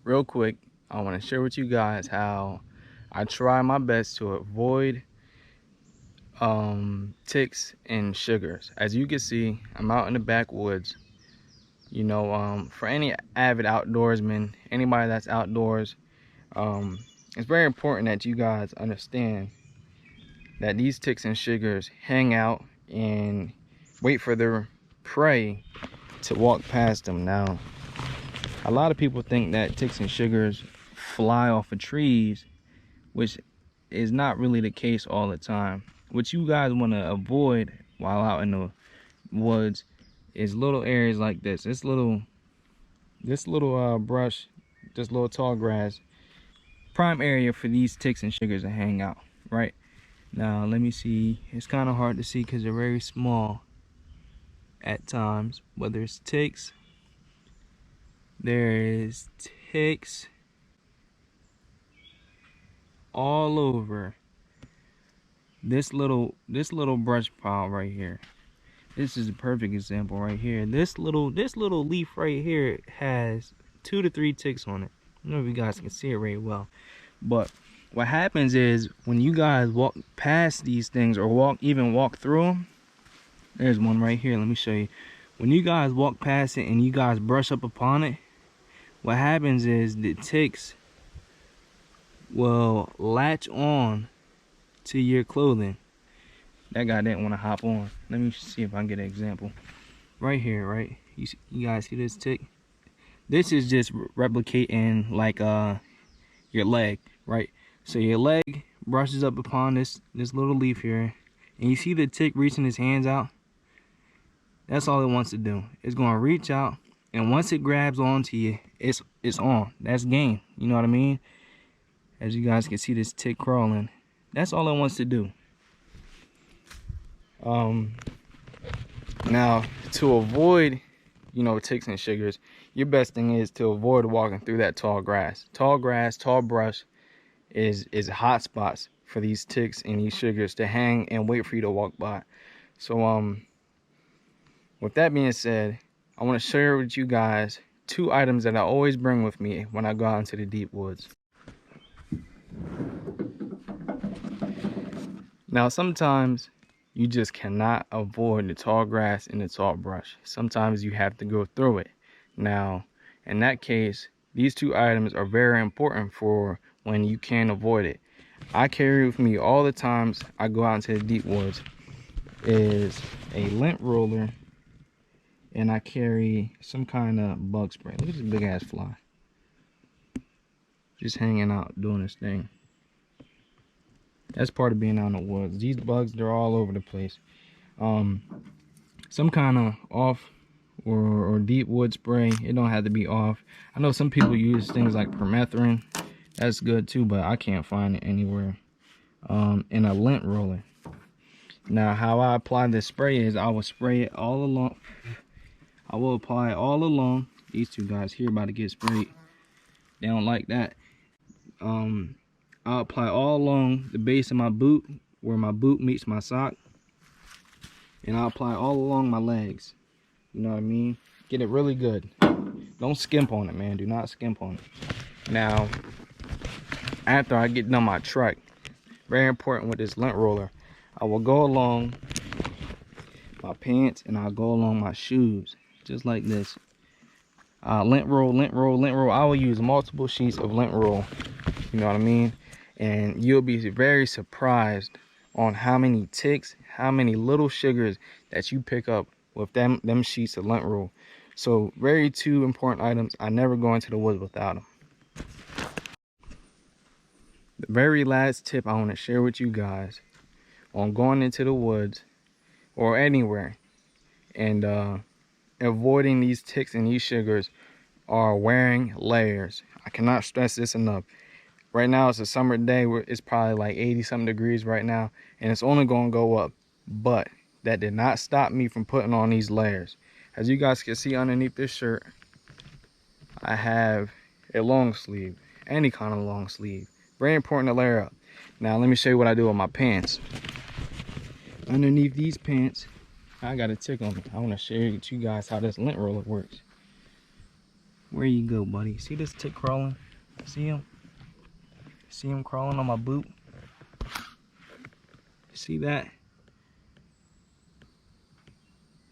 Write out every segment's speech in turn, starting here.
real quick, I want to share with you guys how I try my best to avoid ticks and sugars. As you can see, I'm out in the backwoods. You know, for any avid outdoorsman, anybody that's outdoors, it's very important that you guys understand that these ticks and sugars hang out and wait for their prey to walk past them. Now, a lot of people think that ticks and sugars fly off of trees, which is not really the case all the time. What you guys want to avoid while out in the woods is little areas like this. This little brush, this little tall grass, prime area for these ticks and sugars to hang out. Right now, let me see. It's kind of hard to see because they're very small at times, but there's ticks. There's ticks all over this little brush pile right here. This is a perfect example right here. This little leaf right here has 2 to 3 ticks on it. I don't know if you guys can see it very well, but what happens is when you guys walk past these things or even walk through them, there's one right here, let me show you. When you guys walk past it and you guys brush up upon it, what happens is the ticks will latch on to your clothing. That guy didn't want to hop on. Let me see if I can get an example. Right here, right? You guys see this tick? This is just replicating like your leg, right? So your leg brushes up upon this little leaf here, and you see the tick reaching his hands out. That's all it wants to do. It's going to reach out, and once it grabs onto you, it's on. That's game. You know what I mean? As you guys can see this tick crawling. That's all it wants to do. Now, to avoid, you know, ticks and sugars, your best thing is to avoid walking through that tall grass. Tall grass, tall brush is hot spots for these ticks and these sugars to hang and wait for you to walk by. So, with that being said, I want to share with you guys 2 items that I always bring with me when I go out into the deep woods. Now, sometimes you just cannot avoid the tall grass and the tall brush. Sometimes you have to go through it. Now, in that case, these 2 items are very important for when you can't avoid it. I carry with me all the times I go out into the deep woods is a lint roller, and I carry some kind of bug spray. Look at this big ass fly. Just hanging out doing this thing. That's part of being out in the woods. These bugs, they're all over the place. Some kind of off or deep wood spray. It don't have to be off. I know some people use things like permethrin. That's good too, but I can't find it anywhere. And a lint roller. Now, how I apply this spray is I will spray it all along. I will apply it all along. These 2 guys here about to get sprayed. They don't like that. I'll apply all along the base of my boot, where my boot meets my sock. And I'll apply all along my legs. You know what I mean? Get it really good. Don't skimp on it, man. Do not skimp on it. Now, after I get done my trek, very important with this lint roller, I will go along my pants and I'll go along my shoes. Just like this. Lint roll, lint roll, lint roll. I will use multiple sheets of lint roll. You know what I mean? And you'll be very surprised on how many ticks, how many little sugars that you pick up with them sheets of lint roll. So, very 2 important items. I never go into the woods without them. The very last tip I want to share with you guys on going into the woods or anywhere and avoiding these ticks and these sugars are wearing layers. I cannot stress this enough. Right now it's a summer day where it's probably like 80 something degrees right now, and it's only going to go up. But that did not stop me from putting on these layers. As you guys can see underneath this shirt, I have a long sleeve, any kind of long sleeve. Very important to layer up. Now let me show you what I do with my pants. Underneath these pants, I got a tick on me. I want to share with you guys how this lint roller works. Where you go, buddy? See this tick crawling? See him? See him crawling on my boot? See that?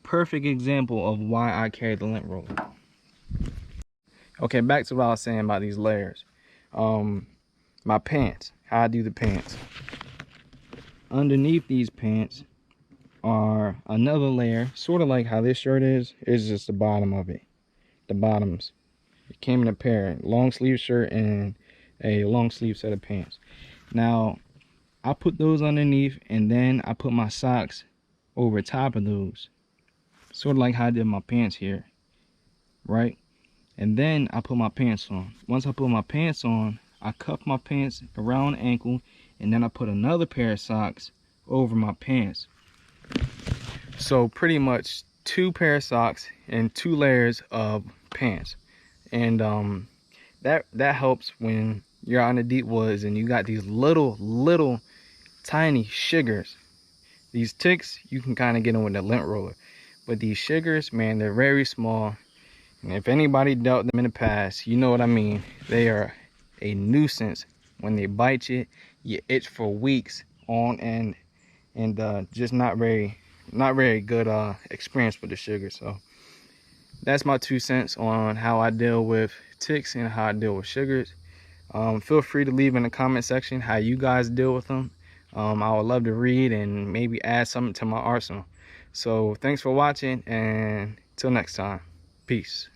Perfect example of why I carry the lint roller. Okay, back to what I was saying about these layers. My pants, how I do the pants. Underneath these pants are another layer, sort of like how this shirt is. It's just the bottom of it. The bottoms. It came in a pair, long sleeve shirt and a long sleeve set of pants. Now, I put those underneath, and then I put my socks over top of those. Sort of like how I did my pants here, right? And then I put my pants on. Once I put my pants on, I cuff my pants around the ankle, and then I put another pair of socks over my pants. So pretty much 2 pair of socks and 2 layers of pants. And that helps when you're out in the deep woods and you got these little tiny sugars. These ticks, you can kind of get them with a lint roller, but these sugars, man, they're very small. And if anybody dealt them in the past, you know what I mean. They are a nuisance. When they bite you, you itch for weeks on end, and just not very good experience with the sugar. So that's my 2 cents on how I deal with ticks and how I deal with sugars. Feel free to leave in the comment section how you guys deal with them. I would love to read and maybe add something to my arsenal. So thanks for watching, and till next time, peace.